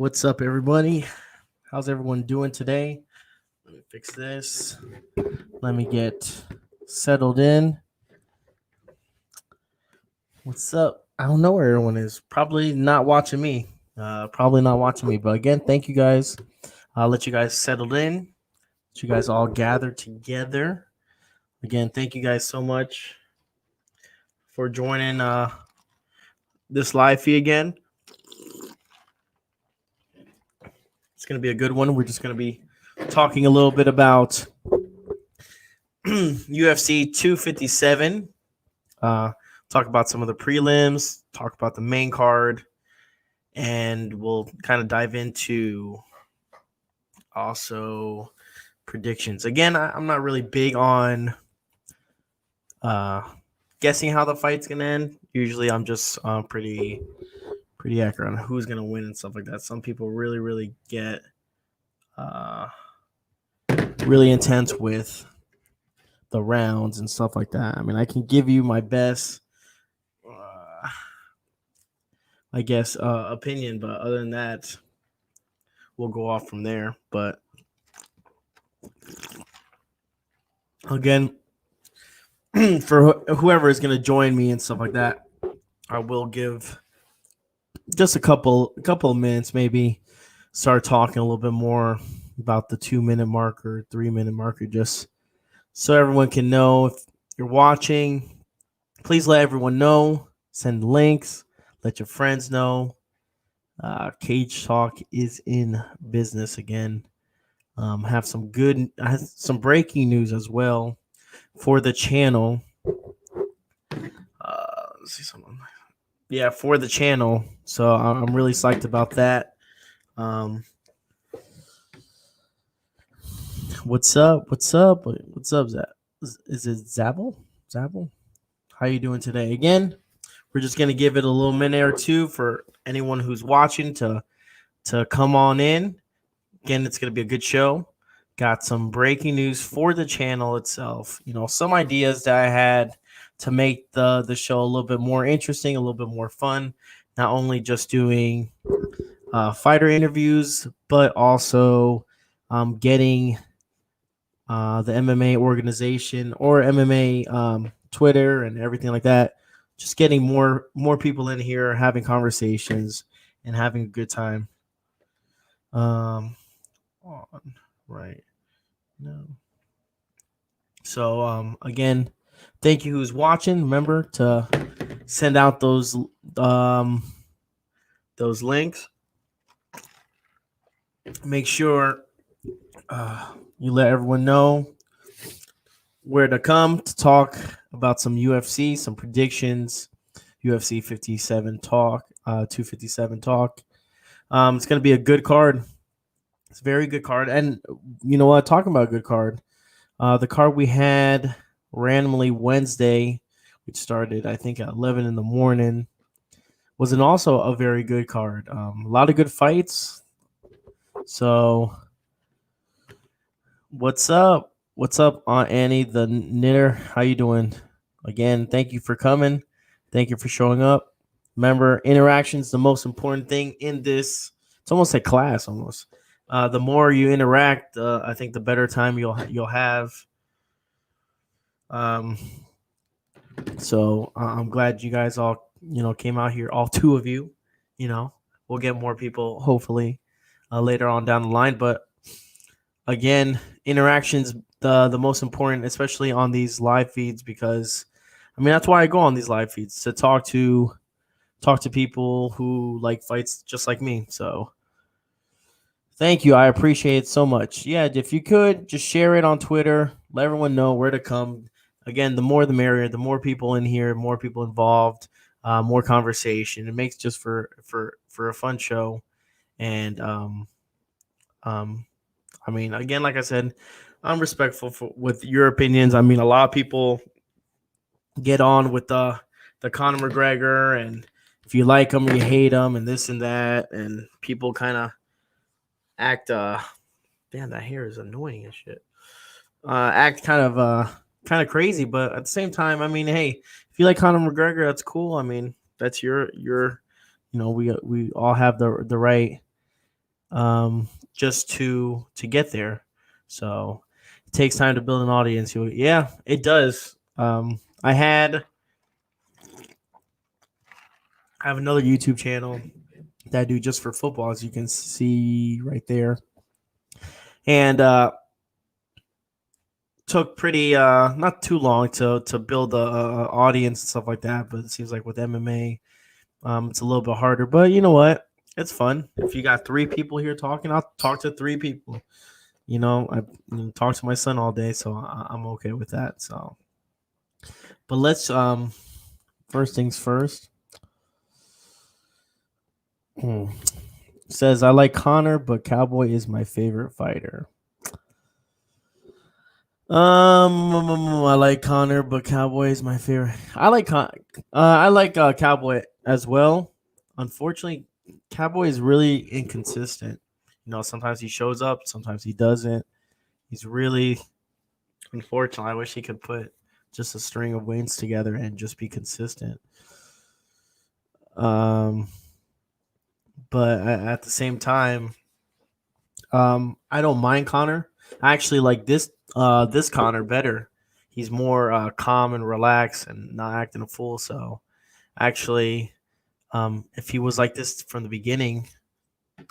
What's up, everybody? How's everyone doing today? Let me fix this. Let me get settled in. What's up? I don't know where everyone is. Probably not watching me. But again, thank you guys. I'll let you guys settled in. Let you guys all gather together. Again, thank you guys so much for joining this live feed again. It's going to be a good one. We're just going to be talking a little bit about UFC 257. Talk about some of the prelims, talk about the main card, and we'll kind of dive into also predictions. Again, I'm not really big on guessing how the fight's going to end. Usually I'm just pretty accurate on who's going to win and stuff like that. Some people really get really intense with the rounds and stuff like that. I mean, I can give you my best opinion, but other than that, we'll go off from there. But again, for whoever is going to join me and stuff like that, I will give just a couple of minutes, maybe start talking a little bit more about the 2-minute marker, 3-minute marker, just so everyone can know. If you're watching, please let everyone know. Send links. Let your friends know. Cage Talk is in business again. Have some breaking news as well for the channel. Let's see something. Yeah, for the channel. So I'm really psyched about that. What's up? What's up, Zab? Is it Zabel? How you doing today? Again, we're just gonna give it a little minute or two for anyone who's watching to come on in. Again, it's gonna be a good show. Got some breaking news for the channel itself. You know, some ideas that I had to make the show a little bit more interesting, a little bit more fun. Not only just doing fighter interviews, but also getting the MMA organization or MMA Twitter and everything like that. Just getting more people in here, having conversations and having a good time. Right. No. So again, thank you who's watching. Remember to send out those links. Make sure you let everyone know where to come to talk about some UFC, some predictions, UFC 57 talk, 257 talk. It's going to be a good card. It's a very good card. And you know what? Talking about a good card, the card we had randomly Wednesday, which started, I think, at 11 in the morning, was also a very good card. A lot of good fights. So what's up? What's up, Aunt Annie, the knitter? How you doing? Again, thank you for coming. Thank you for showing up. Remember, interaction is the most important thing in this. It's almost like class, almost. The more you interact, I think the better time you'll have. So I'm glad you guys all came out here, all two of you. We'll get more people hopefully later on down the line. But again, interactions the most important, especially on these live feeds, because I mean that's why I go on these live feeds, to talk to people who like fights just like me. So thank you. I appreciate it so much. Yeah, if you could just share it on Twitter, let everyone know where to come. Again, the more the merrier. The more people in here, more people involved, more conversation. It makes just for a fun show. And I mean, again, like I said, I'm respectful with your opinions. I mean, a lot of people get on with the Conor McGregor, and if you like him or you hate him, and this and that, and people kind of act damn, that hair is annoying as shit. Act kind of crazy, but at the same time, I mean, hey, if you like Conor McGregor, that's cool. I mean, that's your we all have the right just to get there. So it takes time to build an audience. Yeah, it does. I have another YouTube channel that I do just for football, as you can see right there, and took pretty not too long to build a audience and stuff like that. But it seems like with MMA, it's a little bit harder. But you know what? It's fun. If you got 3 people here talking, I'll talk to 3 people. I talk to my son all day, so I'm okay with that. So, but let's first things first. Says I like Connor, but Cowboy is my favorite fighter. I like Connor, but Cowboy is my favorite. I like Cowboy as well. Unfortunately, Cowboy is really inconsistent. Sometimes he shows up, sometimes he doesn't. He's really unfortunate. I wish he could put just a string of wins together and just be consistent. But at the same time, I don't mind Connor. I actually like this Connor better. He's more calm and relaxed and not acting a fool. So actually, if he was like this from the beginning,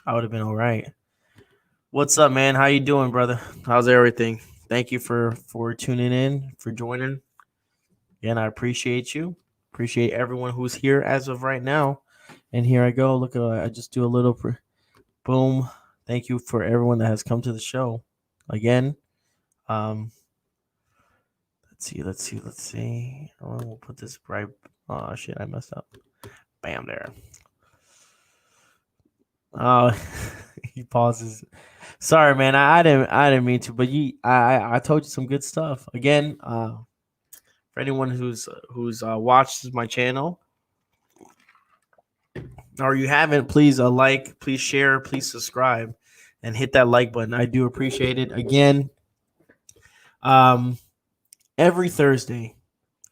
I would have been all right. What's up, man? How you doing, brother? How's everything? Thank you for tuning in, for joining. Again, I appreciate you. Appreciate everyone who's here as of right now. And here I go. Look, I just do a little boom. Thank you for everyone that has come to the show. Again, let's see. We'll put this right. Oh shit, I messed up. Bam, there. Oh, he pauses. Sorry, man. I didn't mean to, but I told you some good stuff. Again, for anyone who's watched my channel, or you haven't, please please share, please subscribe, and hit that like button. I do appreciate it. Again, every Thursday,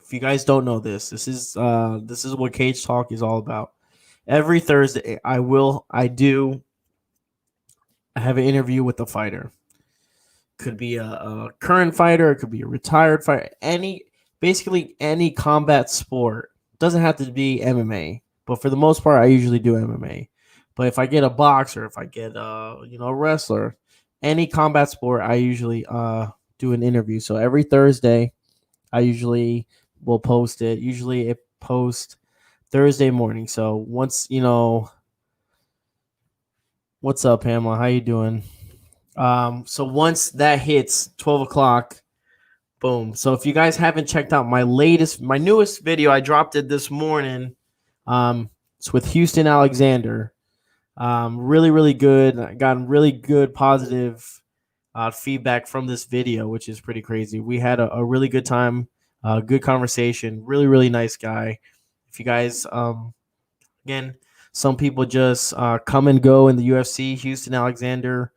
if you guys don't know this is what Cage Talk is all about. Every Thursday, I have an interview with a fighter. Could be a current fighter, it could be a retired fighter, basically any combat sport. Doesn't have to be MMA, but for the most part, I usually do MMA. But if I get a boxer, if I get a wrestler, any combat sport, I usually do an interview. So every Thursday, I usually will post it. Usually it posts Thursday morning. So once what's up, Pamela? How you doing? So once that hits 12 o'clock, boom. So if you guys haven't checked out my newest video, I dropped it this morning. It's with Houston Alexander. Really, really good. I got really good positive feedback from this video, which is pretty crazy. We had a really good time, good conversation. Really, really nice guy. If you guys, again, some people just come and go in the UFC. Houston Alexander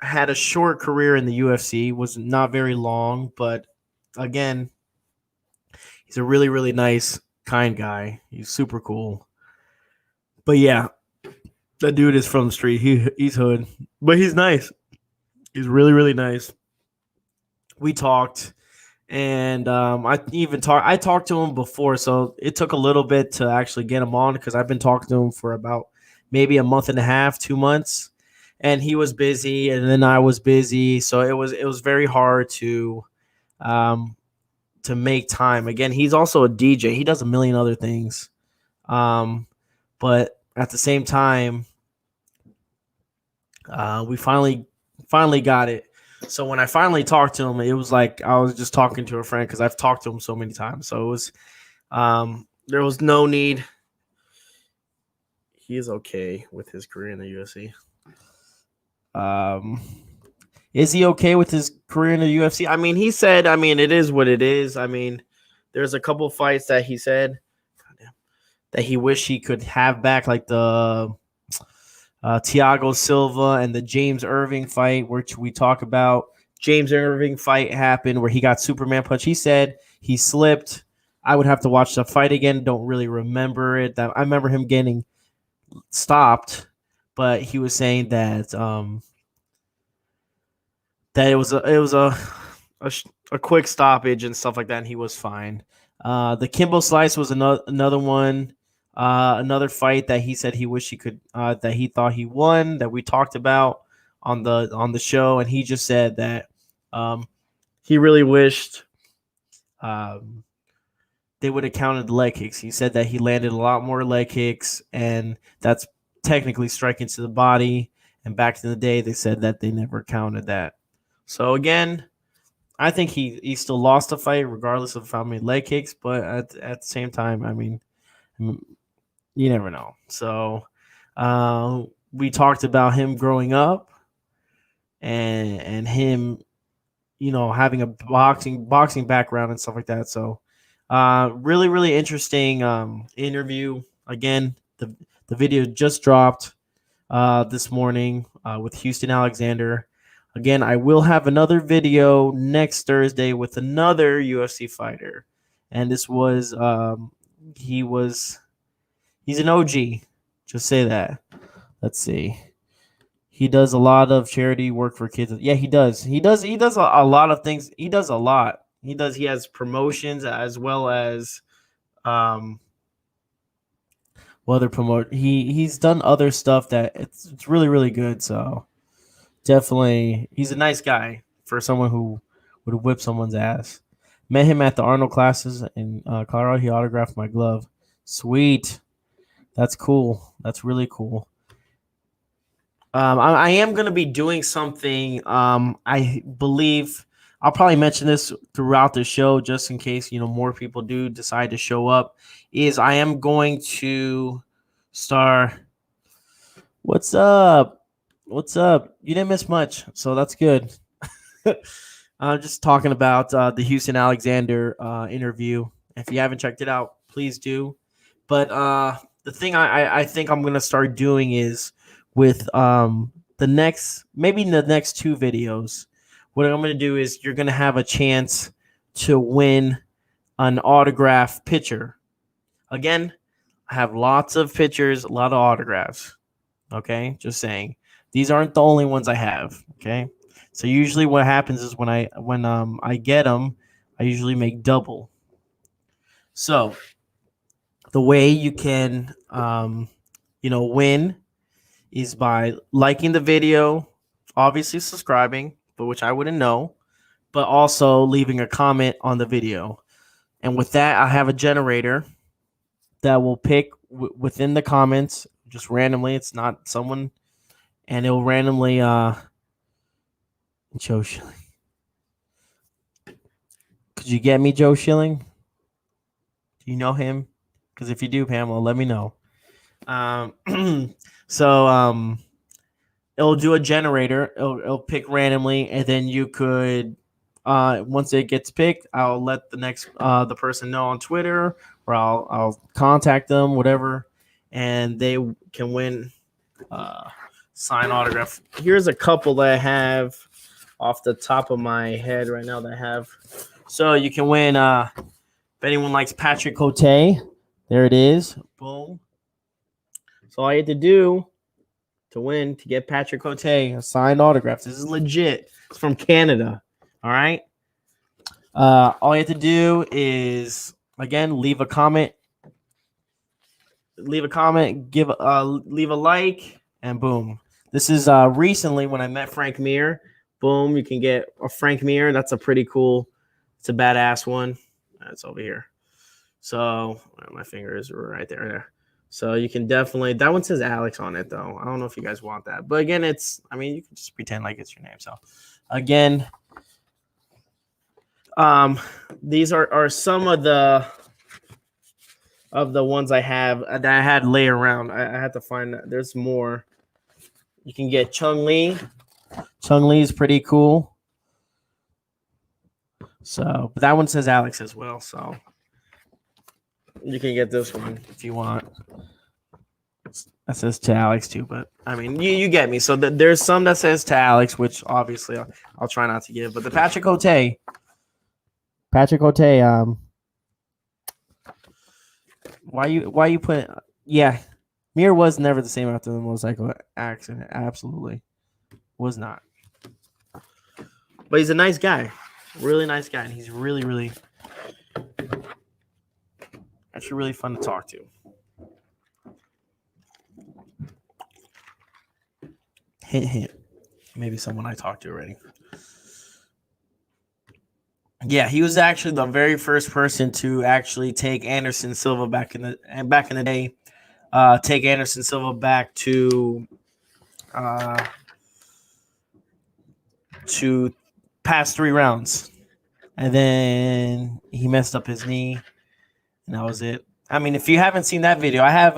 had a short career in the UFC, was not very long, but again, he's a really, really nice, kind guy. He's super cool. But yeah, that dude is from the street. He's hood, but he's nice. He's really, really nice. We talked, and I talked to him before, so it took a little bit to actually get him on because I've been talking to him for about maybe a month and a half, 2 months, and he was busy, and then I was busy, so it was very hard to make time. Again, he's also a DJ. He does a million other things, but at the same time, we finally got it. So when I finally talked to him, it was like I was just talking to a friend because I've talked to him so many times. So it was there was no need. He is okay with his career in the UFC. Is he okay with his career in the UFC? I mean, he said, it is what it is. I mean, there's a couple fights that he said that he wished he could have back, like the Thiago Silva and the James Irving fight, which we talk about. James Irving fight happened where he got Superman punch. He said he slipped. I would have to watch the fight again. Don't really remember it. I remember him getting stopped, but he was saying that that it was a quick stoppage and stuff like that, and he was fine. The Kimbo Slice was another one, another fight that he said he wished he could, that he thought he won, that we talked about on the show, and he just said that he really wished um, they would have counted the leg kicks. He said that he landed a lot more leg kicks, and that's technically striking to the body. And back in the day, they said that they never counted that. So again, I think he still lost the fight regardless of how many leg kicks, but at the same time, I mean, you never know. So we talked about him growing up and him, having a boxing background and stuff like that. So really, really interesting interview. Again, the video just dropped this morning with Houston Alexander. Again, I will have another video next Thursday with another UFC fighter, and this was he's an OG. Just say that. Let's see. He does a lot of charity work for kids. Yeah, he does. He does a lot of things. He does a lot. He has promotions as well as other promote. He's done other stuff that it's really, really good. So definitely, he's a nice guy for someone who would whip someone's ass. Met him at the Arnold classes in Colorado. He autographed my glove. Sweet. That's cool. That's really cool. I am going to be doing something. I believe I'll probably mention this throughout the show just in case, more people do decide to show up. Is I am going to start. What's up? What's up? You didn't miss much, so that's good. I'm just talking about the Houston Alexander interview. If you haven't checked it out, please do. But the thing I think I'm gonna start doing is with the next two videos. What I'm gonna do is you're gonna have a chance to win an autograph picture. Again, I have lots of pictures, a lot of autographs. Okay, just saying. These aren't the only ones I have. Okay, so usually what happens is when I get them, I usually make double. So the way you can win is by liking the video, obviously subscribing, but which I wouldn't know, but also leaving a comment on the video. And with that, I have a generator that will pick within the comments just randomly. It's not someone, and it'll randomly Joe Schilling. Could you get me Joe Schilling? Do you know him? Because if you do, Pamela, let me know. So it'll do a generator. It'll pick randomly, and then you could once it gets picked, I'll let the person know on Twitter, or I'll contact them, whatever, and they can win signed autograph. Here's a couple that I have off the top of my head right now that I have. So you can win. If anyone likes Patrick Cote, there it is. Boom. So all you have to do to win, to get Patrick Cote a signed autograph. This is legit. It's from Canada. All right. All you have to do is, again, leave a comment. Leave a like, and boom. This is recently when I met Frank Mir. Boom, you can get a Frank Mir. That's a pretty cool. It's a badass one. That's over here. So my finger is right there. So you can definitely, that one says Alex on it though. I don't know if you guys want that, but again, you can just pretend like it's your name. So again, these are some of the ones I have that I had lay around. I had to find, there's more. You can get Chung Lee. Chung Lee is pretty cool. So, but that one says Alex as well. So you can get this one if you want. That says to Alex too, but I mean, you get me. So there's some that says to Alex, which obviously I'll try not to give. But the Patrick Cote, why you put? Yeah, Mir was never the same after the motorcycle accident. Absolutely was not. But he's a nice guy, really nice guy, and he's really actually really fun to talk to. Hint, hint. Maybe someone I talked to already. Yeah, he was actually the very first person to actually take Anderson Silva back in the day. Take Anderson Silva back to past 3 rounds, and then he messed up his knee, and that was it. I mean, if you haven't seen that video, I have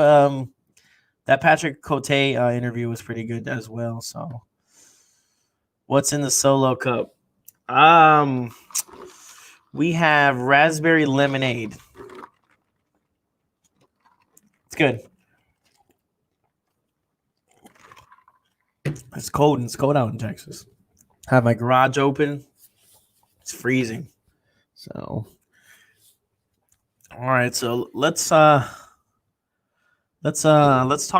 that Patrick Cote interview was pretty good as well. So, what's in the solo cup? We have raspberry lemonade. It's good. It's cold. It's cold out in Texas. I have my garage open. It's freezing. So, all right. So let's talk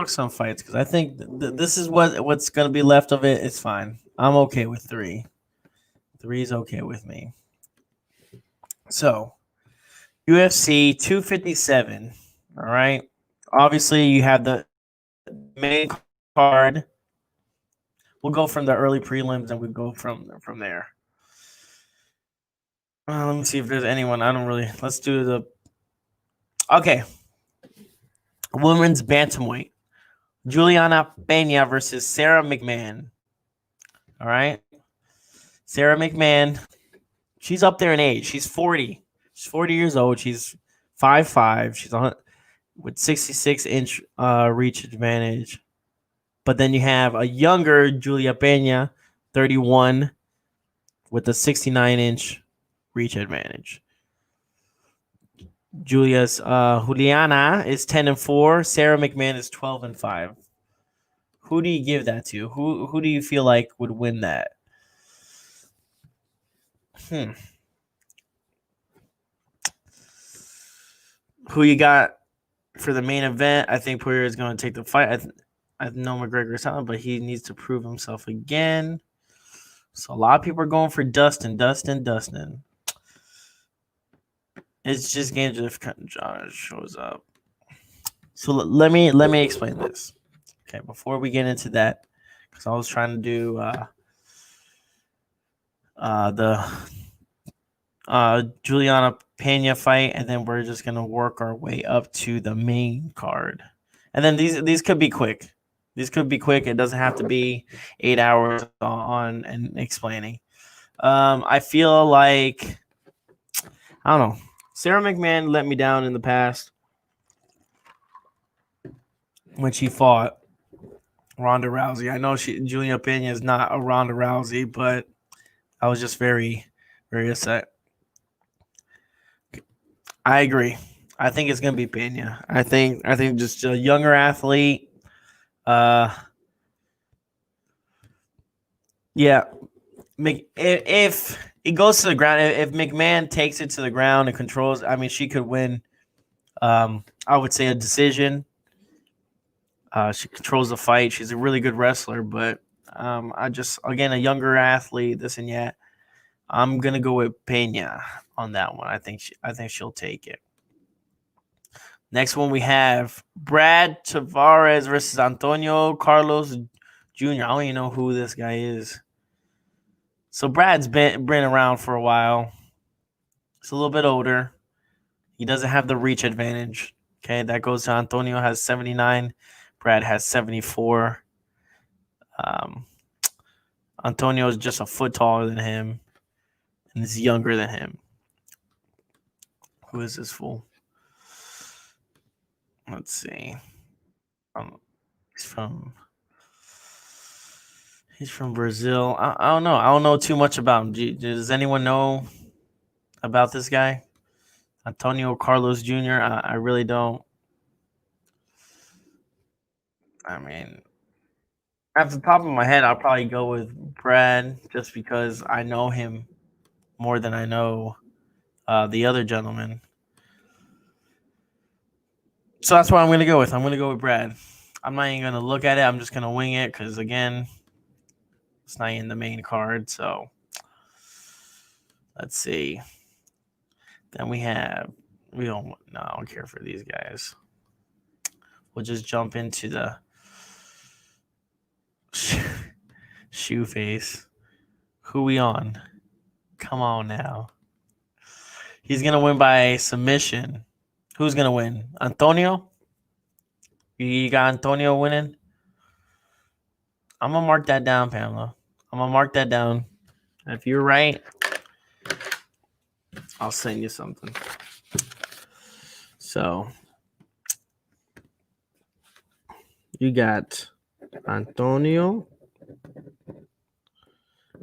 some fights because I think this is what's gonna be left of it. It's fine. I'm okay with 3. 3 is okay with me. So, UFC 257. All right. Obviously, you have the main card. We'll go from the early prelims and we go from there. Let me see if there's anyone. I don't really. Let's do the. Okay. Women's bantamweight. Juliana Pena versus Sarah McMahon. All right. Sarah McMahon. She's up there in age. She's 40. She's 40 years old. She's 5'5". She's on with 66-inch reach advantage. But then you have a younger Julia Pena, 31, with a 69-inch reach advantage. Juliana is 10-4. Sarah McMahon is 12-5. Who do you give that to? Who do you feel like would win that? Who you got for the main event? I think Poirier is going to take the fight. I know McGregor's out, but he needs to prove himself again. So a lot of people are going for Dustin. It's just games if Josh shows up. So let me explain this. Okay, before we get into that, because I was trying to do the Juliana Pena fight, and then we're just gonna work our way up to the main card. And then these could be quick. These could be quick. It doesn't have to be 8 hours on and explaining. I feel like I don't know. Sarah McMahon let me down in the past when she fought Ronda Rousey. I know Julia Pena is not a Ronda Rousey, but I was just very, very upset. I agree. I think it's gonna be Pena. I think just a younger athlete. Yeah. If it goes to the ground, if McMahon takes it to the ground and controls, I mean, she could win. I would say a decision. She controls the fight. She's a really good wrestler, but I just again a younger athlete. This and yet, I'm gonna go with Pena on that one. I think she'll take it. Next one we have Brad Tavares versus Antonio Carlos Jr. I don't even know who this guy is. So Brad's been around for a while. He's a little bit older. He doesn't have the reach advantage. Okay, that goes to Antonio has 79. Brad has 74. Antonio is just a foot taller than him and is younger than him. Who is this fool? Let's see. He's from Brazil. I don't know. I don't know too much about him. Does anyone know about this guy? Antonio Carlos Jr. I really don't. I mean, off the top of my head, I'll probably go with Brad just because I know him more than I know the other gentleman. So that's what I'm going to go with. I'm going to go with Brad. I'm not even gonna look at it. I'm just gonna wing it because again, it's not in the main card. So let's see. Then I don't care for these guys. We'll just jump into the shoe face. Who we on? Come on now. He's gonna win by submission. Who's gonna win? Antonio? You got Antonio winning? I'm gonna mark that down, Pamela. I'm gonna mark that down. If you're right, I'll send you something. So you got Antonio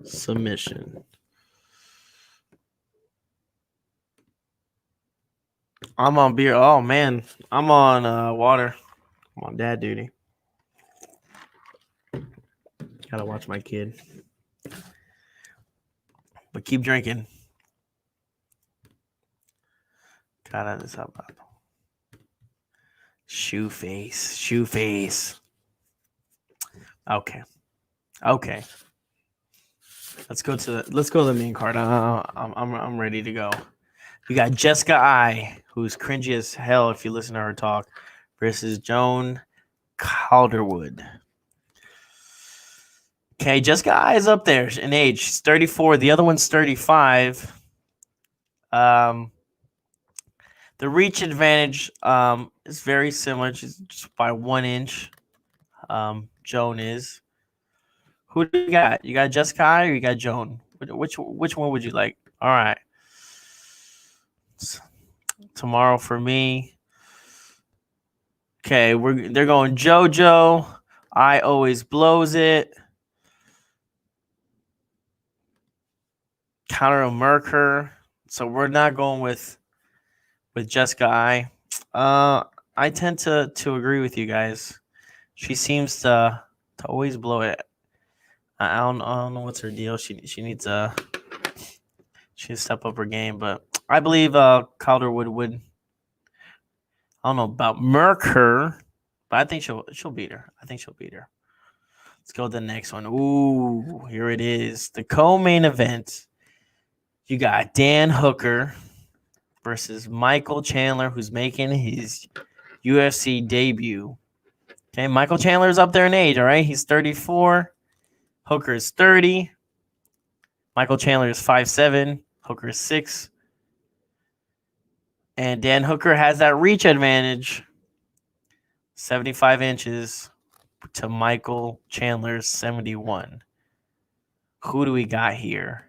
submission. I'm on beer. Oh man, I'm on water. I'm on dad duty. Gotta watch my kid. But keep drinking. Gotta this up. Shoe face. Okay. Let's go to the main card. I'm ready to go. We got Jessica I, who's cringy as hell if you listen to her talk, versus Joan Calderwood. Okay, Jessica I is up there in age. She's 34. The other one's 35. The reach advantage is very similar. She's just by 1 inch. Joan is. Who do you got? You got Jessica I or you got Joan? Which one would you like? All right. Tomorrow for me. Okay, they're going JoJo. I always blows it. Counter Merker. So we're not going with Jessica I. I tend to agree with you guys. She seems to always blow it. I don't know what's her deal. She needs to step up her game, but I believe Calderwood would. I don't know about Merker, but I think she'll beat her. Let's go to the next one. Ooh, here it is. The co-main event. You got Dan Hooker versus Michael Chandler, who's making his UFC debut. Okay, Michael Chandler is up there in age, all right? He's 34. Hooker is 30. Michael Chandler is 5'7". Hooker is 6. And Dan Hooker has that reach advantage. 75 inches to Michael Chandler's 71. Who do we got here?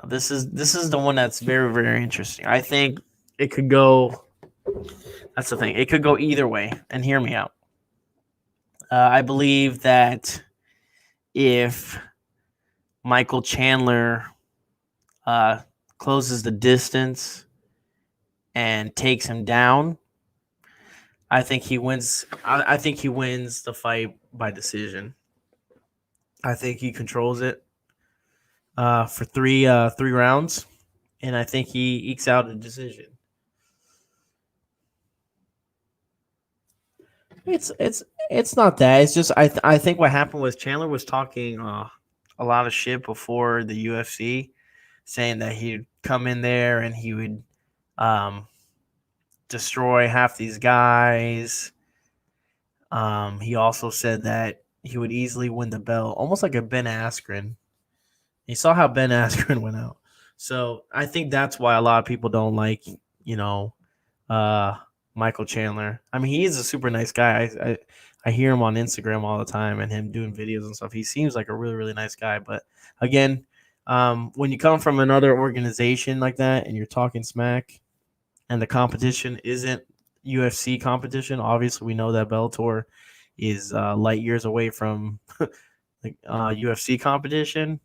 Now, this is the one that's very, very interesting. I think it could go. That's the thing. It could go either way. And hear me out. I believe that if Michael Chandler closes the distance and takes him down, I think he wins. I think he wins the fight by decision. I think he controls it for three rounds, and I think he ekes out a decision. It's not that. It's just I think what happened was Chandler was talking a lot of shit before the UFC, saying that he'd come in there and he would destroy half these guys. He also said that he would easily win the belt, almost like a Ben Askren. You saw how Ben Askren went out. So I think that's why a lot of people don't like, Michael Chandler. I mean, he is a super nice guy. I hear him on Instagram all the time and him doing videos and stuff. He seems like a really, really nice guy. But again, when you come from another organization like that and you're talking smack and the competition isn't UFC competition, obviously we know that Bellator is light years away from UFC competition.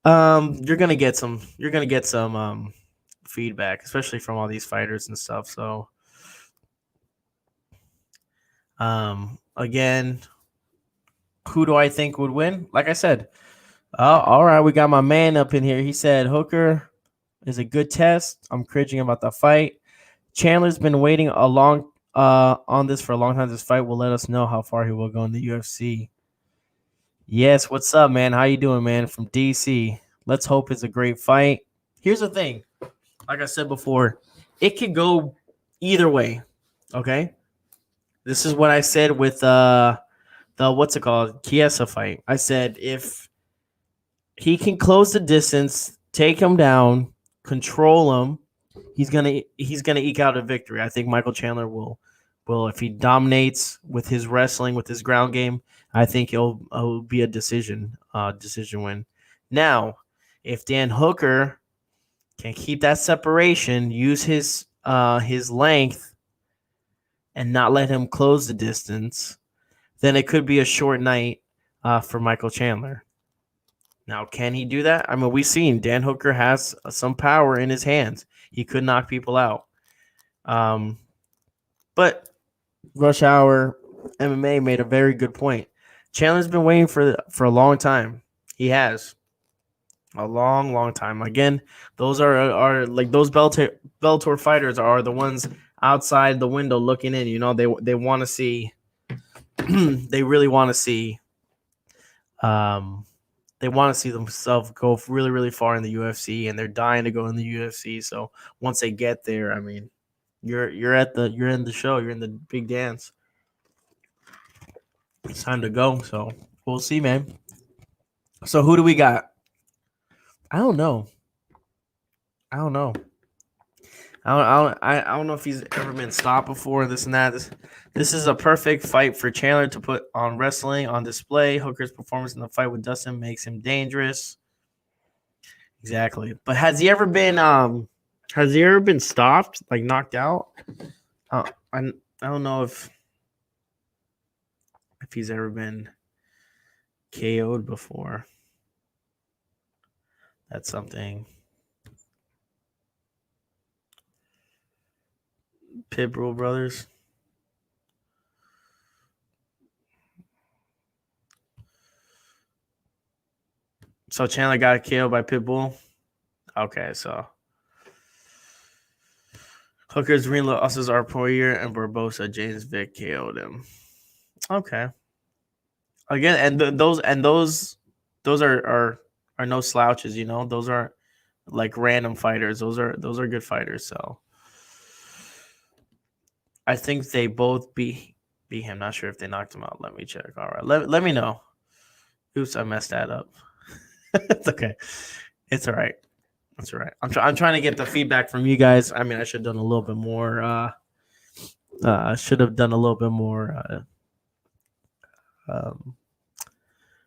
You're gonna get some feedback, especially from all these fighters and stuff. So again, who do I think would win? Like I said, all right, we got my man up in here. He said Hooker is a good test. I'm cringing about the fight. Chandler's been waiting a long on this for a long time. This fight will let us know how far he will go in the UFC. Yes, what's up, man? How you doing, man? From DC. Let's hope it's a great fight. Here's the thing. Like I said before, it could go either way. Okay? This is what I said with the what's it called? Chiesa fight. I said if he can close the distance, take him down, control him, he's gonna eke out a victory. I think Michael Chandler will if he dominates with his wrestling, with his ground game. I think it'll be a decision win. Now, if Dan Hooker can keep that separation, use his length, and not let him close the distance, then it could be a short night for Michael Chandler. Now, can he do that? I mean, we've seen Dan Hooker has some power in his hands. He could knock people out. But Rush Hour MMA made a very good point. Chandler's been waiting for a long time. He has a long time. Again, those are like those Bellator fighters are the ones outside the window looking in. You know, they want to see. They really want to see. They want to see themselves go really far in the UFC, and they're dying to go in the UFC. So once they get there, I mean, you're in the show, you're in the big dance. It's time to go. So we'll see, man. So who do we got? I don't know. I don't know if he's ever been stopped before. This and that. This is a perfect fight for Chandler to put on wrestling on display. Hooker's performance in the fight with Dustin makes him dangerous. Exactly. But has he ever been stopped, like knocked out? I don't know if he's ever been KO'd before. That's something. Pitbull Brothers. So Chandler got KO'd by Pitbull. Okay, so Hooker's ring losses are Poirier and Barbosa. James Vick KO'd him. Okay. Again, and those are no slouches. You know, those aren't like random fighters. Those are good fighters. So I think they both beat him. Not sure if they knocked him out. Let me check. All right, let me know. Oops, I messed that up. It's okay. It's all right. That's all right. I'm trying to get the feedback from you guys. I mean, I should have done a little bit more. Should have done a little bit more.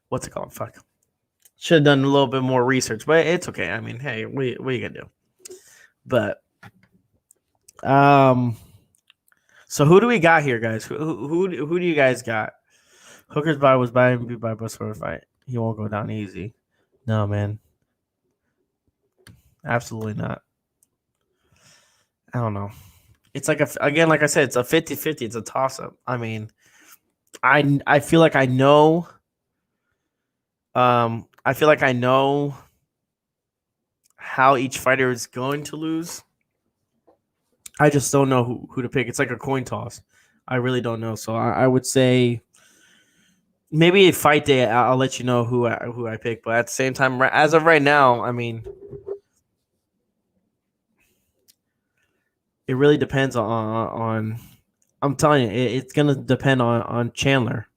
What's it called? Fuck. Should have done a little bit more research, but it's okay. I mean, hey, what are you gonna do? But so who do we got here, guys? Who do you guys got? Hooker's body was by him beat by Buster for a fight. He won't go down easy. No, man. Absolutely not. I don't know. It's like like I said, it's a 50-50. It's a toss-up. I mean, I feel like I know. I feel like I know how each fighter is going to lose. I just don't know who to pick. It's like a coin toss. I really don't know. So I would say maybe a fight day. I'll let you know who I pick. But at the same time, as of right now, I mean, it really depends on I'm telling you, it's gonna depend on Chandler.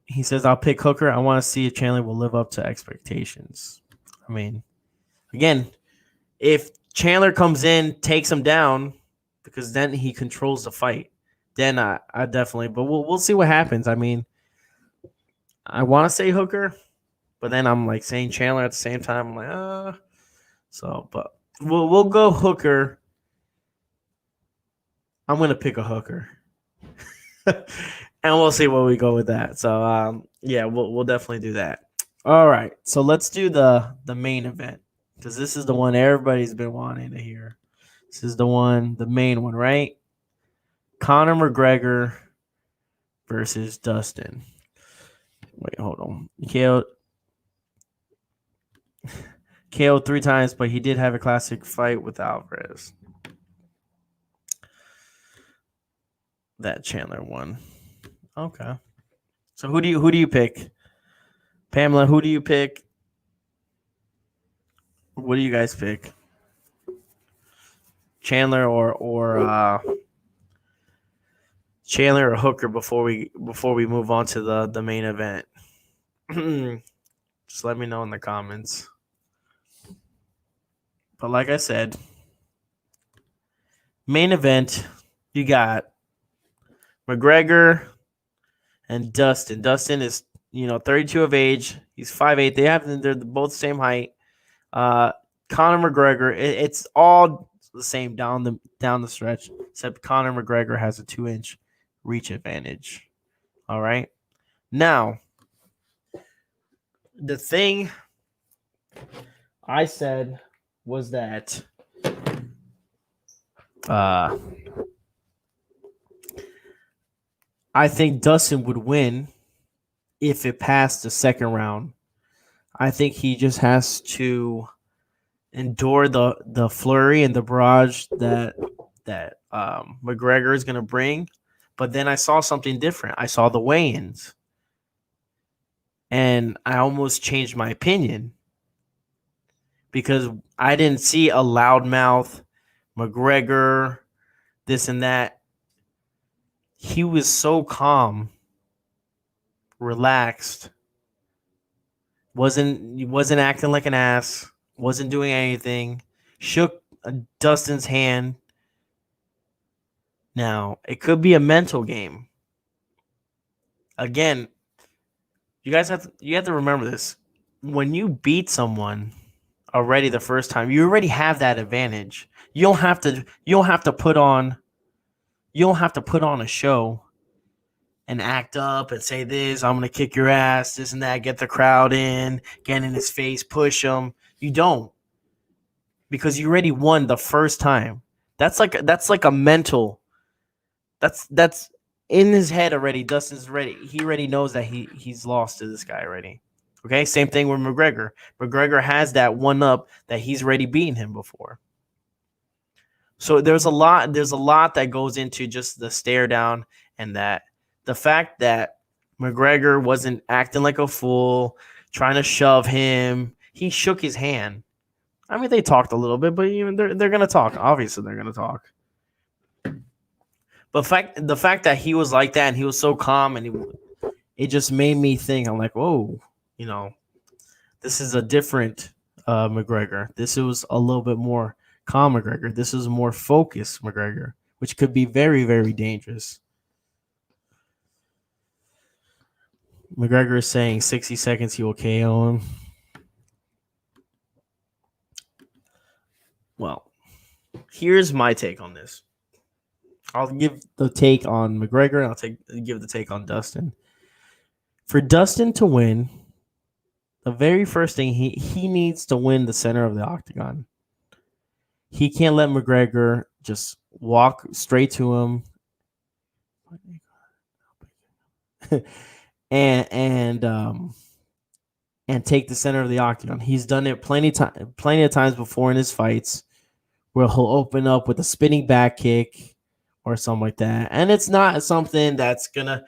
He says, "I'll pick Hooker. I want to see if Chandler will live up to expectations." I mean, again, if Chandler comes in, takes him down, because then he controls the fight. Then I definitely, but we'll see what happens. I mean, I want to say Hooker, but then I'm like saying Chandler at the same time. I'm like, so, but we'll go Hooker. I'm gonna pick a Hooker, and we'll see where we go with that. So, yeah, we'll definitely do that. All right, so let's do the main event, because this is the one everybody's been wanting to hear. This is the main one, right? Conor McGregor versus Dustin. Wait, hold on. KO'd 3 times, but he did have a classic fight with Alvarez. that Chandler won. Okay. So who do you pick? Pamela, who do you pick? What do you guys pick? Chandler or Hooker before we move on to the main event. Just let me know in the comments. But like I said, main event, you got McGregor and Dustin. Dustin is 32 of age. He's 5'8". They're both the same height. Conor McGregor, it's all the same down the stretch, except Conor McGregor has a 2-inch reach advantage. All right. Now, the thing I said was that I think Dustin would win if it passed the second round. I think he just has to endure the flurry and the barrage that McGregor is going to bring. But then I saw something different. I saw the weigh-ins, and I almost changed my opinion because I didn't see a loudmouth McGregor, this and that. He was so calm, relaxed, wasn't acting like an ass, wasn't doing anything, shook Dustin's hand. Now, it could be a mental game. Again, you have to remember this. When you beat someone already the first time, you already have that advantage. You don't have to put on a show and act up and say this, I'm going to kick your ass, this and that, get the crowd in, get in his face, push him. You don't. Because you already won the first time. That's like a mental. That's in his head already. Dustin's ready. He already knows that he's lost to this guy already. Okay, same thing with McGregor. McGregor has that one up that he's already beaten him before. So there's a lot that goes into just the stare down, and that the fact that McGregor wasn't acting like a fool, trying to shove him. He shook his hand. I mean, they talked a little bit, but they're gonna talk. Obviously, they're gonna talk. But the fact that he was like that and he was so calm, and it just made me think. I'm like, whoa, this is a different McGregor. This was a little bit more calm McGregor. This is a more focused McGregor, which could be very, very dangerous. McGregor is saying 60 seconds he will KO him. Well, here's my take on this. I'll give the take on McGregor, and I'll give the take on Dustin. For Dustin to win, the very first thing he needs to win the center of the octagon. He can't let McGregor just walk straight to him and take the center of the octagon. He's done it plenty of times before in his fights, where he'll open up with a spinning back kick or something like that, and it's not something that's gonna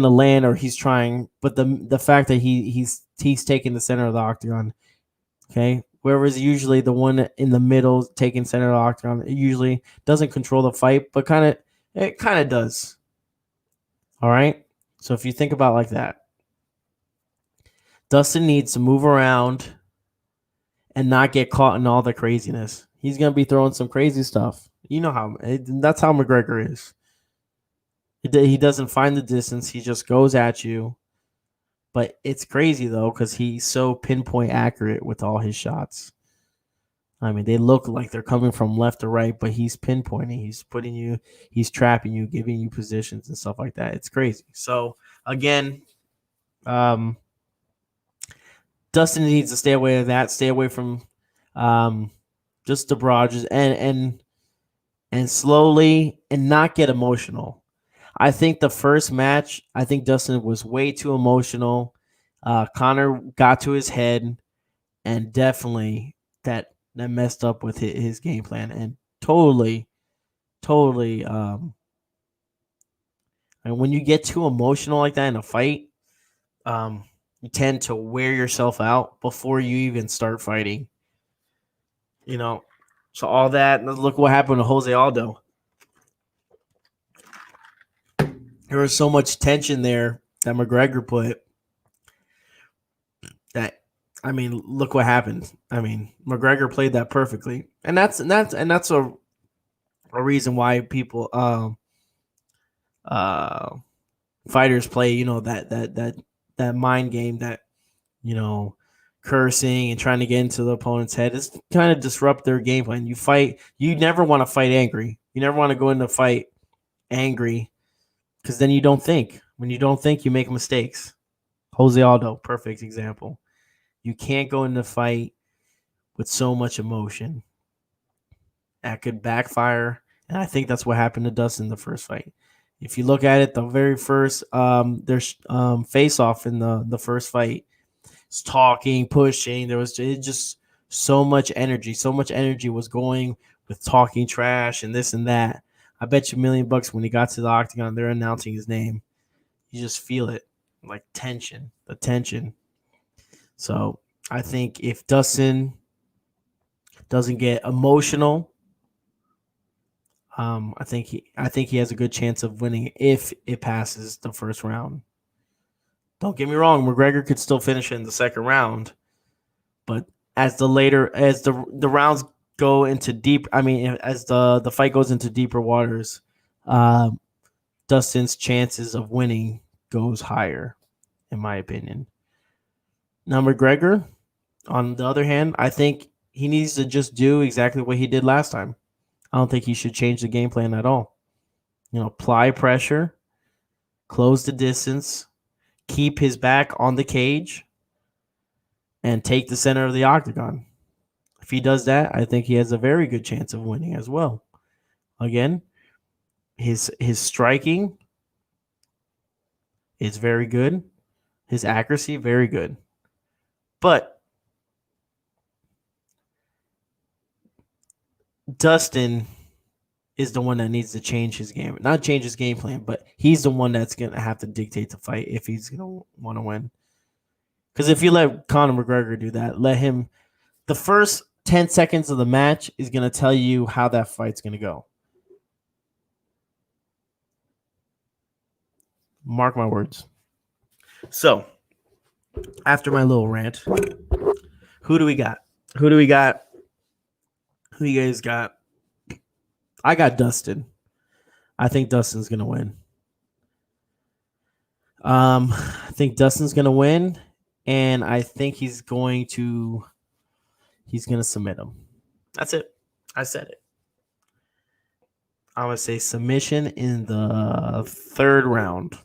land, or he's trying. But the fact that he's taking the center of the octagon, okay. Whereas usually the one in the middle taking center of the octagon, it usually doesn't control the fight, but it kind of does. All right. So if you think about it like that, Dustin needs to move around and not get caught in all the craziness. He's going to be throwing some crazy stuff. You know that's how McGregor is. He doesn't find the distance. He just goes at you. But it's crazy, though, because he's so pinpoint accurate with all his shots. I mean, they look like they're coming from left to right, but he's pinpointing. He's trapping you, giving you positions and stuff like that. It's crazy. So, again, Dustin needs to stay away from that. Stay away from just the barrages and slowly and not get emotional. I think the first match, Dustin was way too emotional. Conor got to his head, and definitely that messed up with his game plan, and totally And when you get too emotional like that in a fight, you tend to wear yourself out before you even start fighting. So all that. Look what happened to Jose Aldo. There was so much tension there that McGregor put. Look what happened. McGregor played that perfectly, and that's a reason why people uh fighters play, that mind game, that you know cursing and trying to get into the opponent's head. It's kind of disrupt their game plan. You never want to fight angry. You never want to go into a fight angry, because then you don't think. When you don't think, you make mistakes. Jose Aldo, perfect example. You can't go into a fight with so much emotion. That could backfire, and I think that's what happened to Dustin in the first fight. If you look at it, the very first there's face off in the first fight, it's talking, pushing. There was just so much energy. So much energy was going with talking trash and this and that. I bet you $1,000,000 when he got to the octagon, they're announcing his name. You just feel it, like the tension. So I think if Dustin doesn't get emotional, I think he has a good chance of winning if it passes the first round. Don't get me wrong, McGregor could still finish in the second round, but as the rounds go into as the fight goes into deeper waters, Dustin's chances of winning goes higher, in my opinion. Now McGregor, on the other hand, I think he needs to just do exactly what he did last time. I don't think he should change the game plan at all. Apply pressure, close the distance, keep his back on the cage, and take the center of the octagon. If he does that, I think he has a very good chance of winning as well. Again, his striking is very good. His accuracy, very good. But Dustin is the one that needs to change his game. Not change his game plan, but he's the one that's going to have to dictate the fight if he's going to want to win. Because if you let Conor McGregor do that, the first 10 seconds of the match is going to tell you how that fight's going to go. Mark my words. So, after my little rant, who do we got? Who you guys got? I got Dustin. I think Dustin's going to win. I think Dustin's going to win, and I think he's going to submit him. That's it. I said it. I'm going to say submission in the third round.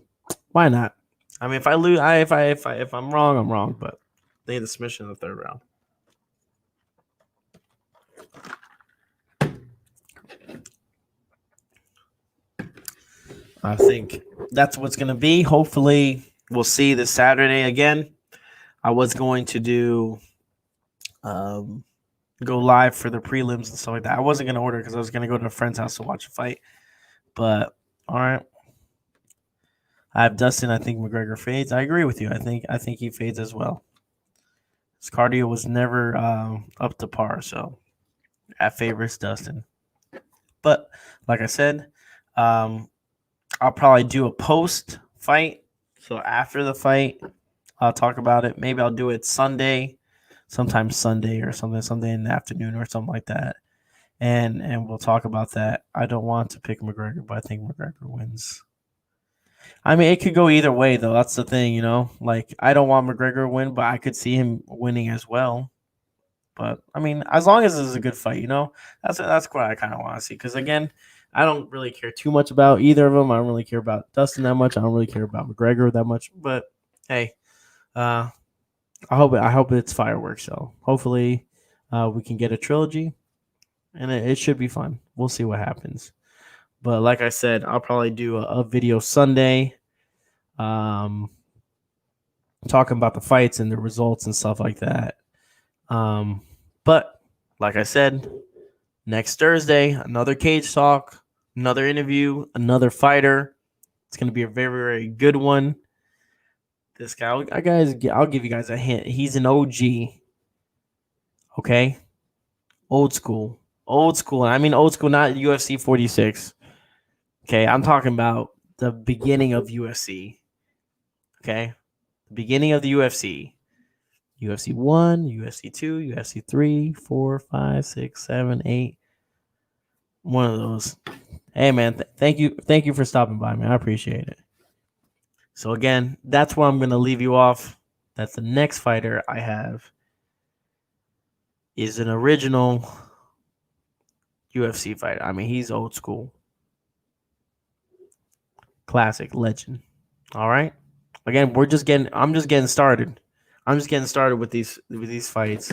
Why not? If I lose, if I'm wrong, I'm wrong. But they had the submission in the third round. I think that's what's going to be. Hopefully, we'll see this Saturday again. I was going to do go live for the prelims and stuff like that. I wasn't going to order because I was going to go to a friend's house to watch a fight. But all right. I have Dustin. I think McGregor fades. I agree with you. I think he fades as well. His cardio was never up to par, so that favors Dustin. But like I said, I'll probably do a post fight. So after the fight, I'll talk about it. Maybe I'll do it Sunday, sometime Sunday or something, Sunday in the afternoon or something like that. And we'll talk about that. I don't want to pick McGregor, but I think McGregor wins. It could go either way, though. That's the thing, Like, I don't want McGregor to win, but I could see him winning as well. But, as long as it's a good fight, that's what I kind of want to see. Because, again, I don't really care too much about either of them. I don't really care about Dustin that much. I don't really care about McGregor that much. But, hey, I hope it's fireworks, so hopefully we can get a trilogy, and it should be fun. We'll see what happens. But like I said, I'll probably do a video Sunday talking about the fights and the results and stuff like that. But like I said, next Thursday, another cage talk, another interview, another fighter. It's going to be a very, very good one. This guy, I'll give you guys a hint. He's an OG. Okay, old school, old school. I mean, old school, not UFC 46. Okay, I'm talking about the beginning of UFC. Okay, the beginning of the UFC. UFC 1, UFC 2, UFC 3, 4, 5, 6, 7, 8. One of those. Hey man, thank you for stopping by, man. I appreciate it. So again, that's where I'm gonna leave you off. That's the next fighter I have is an original UFC fighter. I mean, he's old school, classic, legend. All right. Again, I'm just getting started. I'm just getting started with these fights.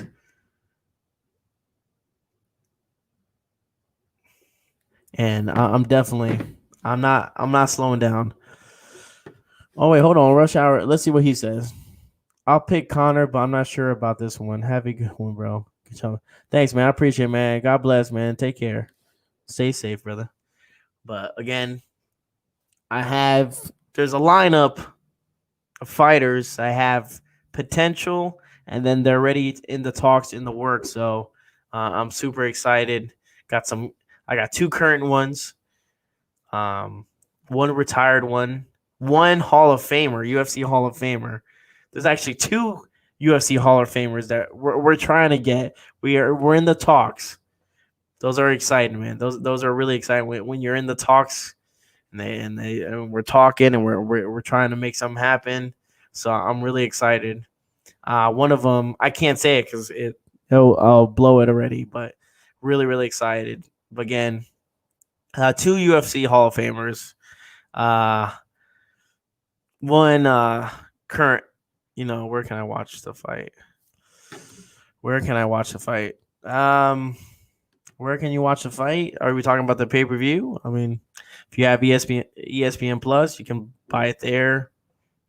And I'm not slowing down. Oh wait, hold on, Rush Hour. Let's see what he says. I'll pick Connor, but I'm not sure about this one. Have a good one, bro. Good job. Thanks, man. I appreciate it, man. God bless, man. Take care. Stay safe, brother. But again, there's a lineup of fighters. I have potential, and then they're already in the talks, in the work. So I'm super excited. I got two current ones, one retired one Hall of Famer, UFC Hall of Famer. There's actually two UFC Hall of Famers that we're trying to get. We're in the talks. Those are exciting, man. Those are really exciting when you're in the talks and we're talking and we're trying to make something happen. So I'm really excited. One of them I can't say it because I'll blow it already, but really really excited. Again, two UFC Hall of Famers. One current. Where can I watch the fight? Where can I watch the fight? Where can you watch the fight? Are we talking about the pay per view? I mean, if you have ESPN Plus, you can buy it there.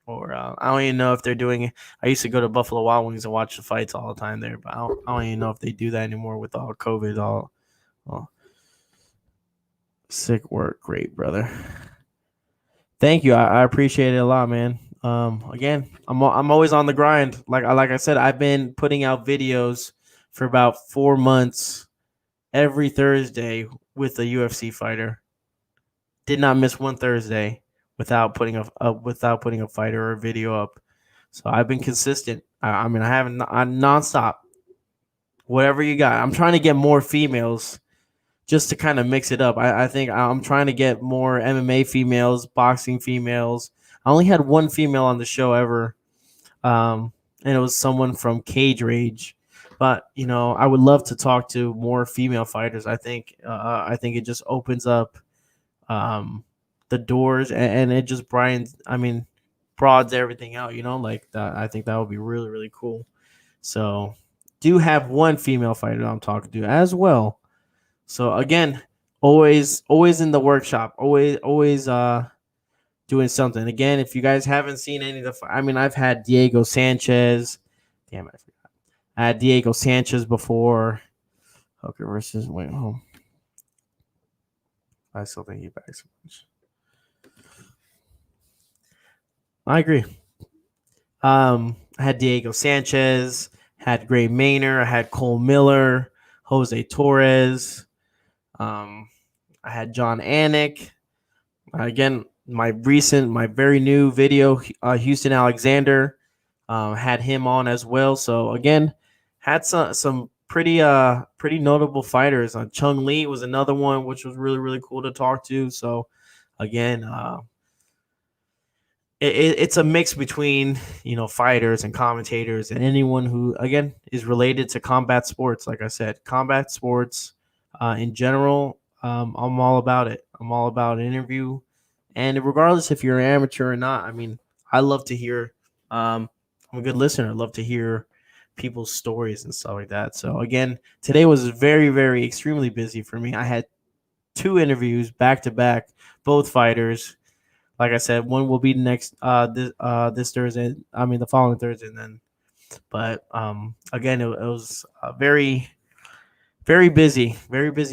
Or I don't even know if they're doing it. I used to go to Buffalo Wild Wings and watch the fights all the time there, but I don't even know if they do that anymore with all COVID. All sick work, great brother. Thank you. I appreciate it a lot, man. Again, I'm always on the grind. Like I said, I've been putting out videos for about 4 months every Thursday with a UFC fighter. Did not miss one Thursday without putting a fighter or a video up. So I've been consistent. I mean, I'm nonstop. Whatever you got, I'm trying to get more females just to kind of mix it up. I think I'm trying to get more MMA females, boxing females. I only had one female on the show ever, and it was someone from Cage Rage. But I would love to talk to more female fighters. I think it just opens up the doors and it just broadens everything out. Like that. I think that would be really really cool. So, do have one female fighter I'm talking to as well. So again, always in the workshop, always doing something. Again, if you guys haven't seen any of I've had Diego Sanchez. Damn it, I forgot. I had Diego Sanchez before. Hooker versus I still think he backs so much. I agree. I had Diego Sanchez, had Gray Maynard, I had Cole Miller, Jose Torres. I had John Anik. Again, my very new video, Houston Alexander, had him on as well. So again, had some pretty notable fighters. Chung Lee was another one, which was really really cool to talk to. So again, it's a mix between fighters and commentators and anyone who again is related to combat sports. Like I said, combat sports in general. I'm all about it. I'm all about an interview, and regardless if you're an amateur or not, I mean, I love to hear. I'm a good listener. I love to hear people's stories and stuff like that. So again, today was very, very extremely busy for me. I had 2 interviews back to back, both fighters. Like I said, one will be next this Thursday. I mean, the following Thursday, and then. But again, it was a very, very busy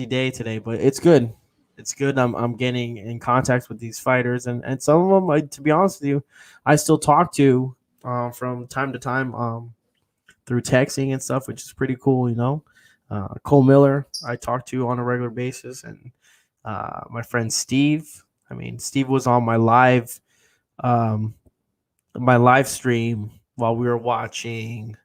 day today. But it's good. it's good. I'm getting in contact with these fighters, and some of them, to be honest with you, I still talk to from time to time through texting and stuff, which is pretty cool. Cole Miller, I talk to on a regular basis, and my friend Steve. I mean, Steve was on um, my live stream while we were watching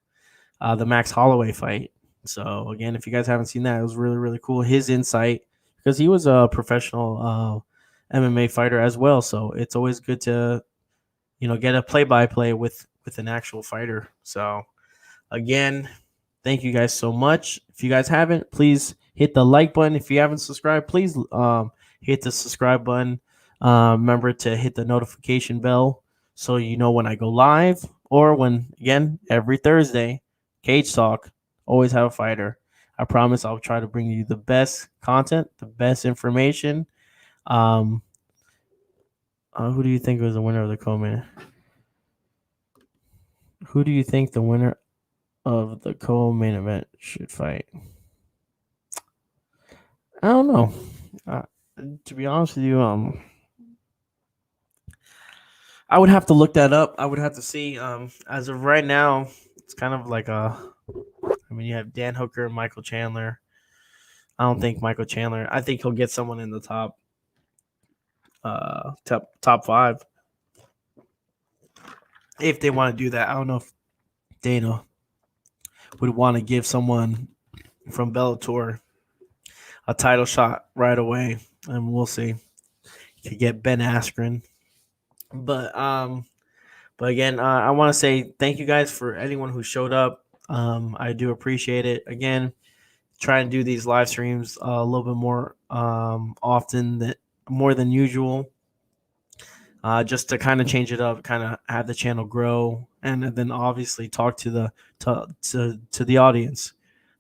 the Max Holloway fight. So again, if you guys haven't seen that, it was really really cool. His insight, because he was a professional MMA fighter as well. So it's always good to get a play by play with an actual fighter. So again, thank you guys so much. If you guys haven't, please hit the like button. If you haven't subscribed, please hit the subscribe button. Remember to hit the notification bell so you know when I go live, or when, again, every Thursday, Cage Talk, always have a fighter. I promise I'll try to bring you the best content, the best information. Um, who do you think was the winner of the co-main? Who do you think the winner of the co-main event should fight? I don't know. Uh, to be honest with you, I would have to look that up. I would have to see. As of right now, it's kind of like I mean, you have Dan Hooker and Michael Chandler. I don't think Michael Chandler. I think he'll get someone in the top five if they want to do that. I don't know if Dana would want to give someone from Bellator a title shot right away, and we'll see. You could get Ben Askren, but again, I want to say thank you guys for anyone who showed up. I do appreciate it. Again, try and do these live streams a little bit more often, more than usual, just to kind of change it up, kind of have the channel grow, and then obviously talk to the audience.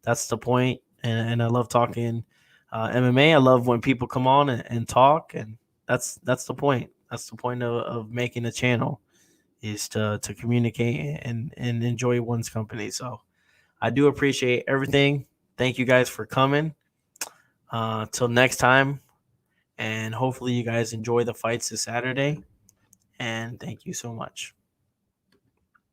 That's the point, and I love talking MMA. I love when people come on and talk, and that's the point. That's the point of making a channel, is to communicate and enjoy one's company. So I do appreciate everything. Thank you guys for coming. Till next time, and hopefully you guys enjoy the fights this Saturday. And thank you so much.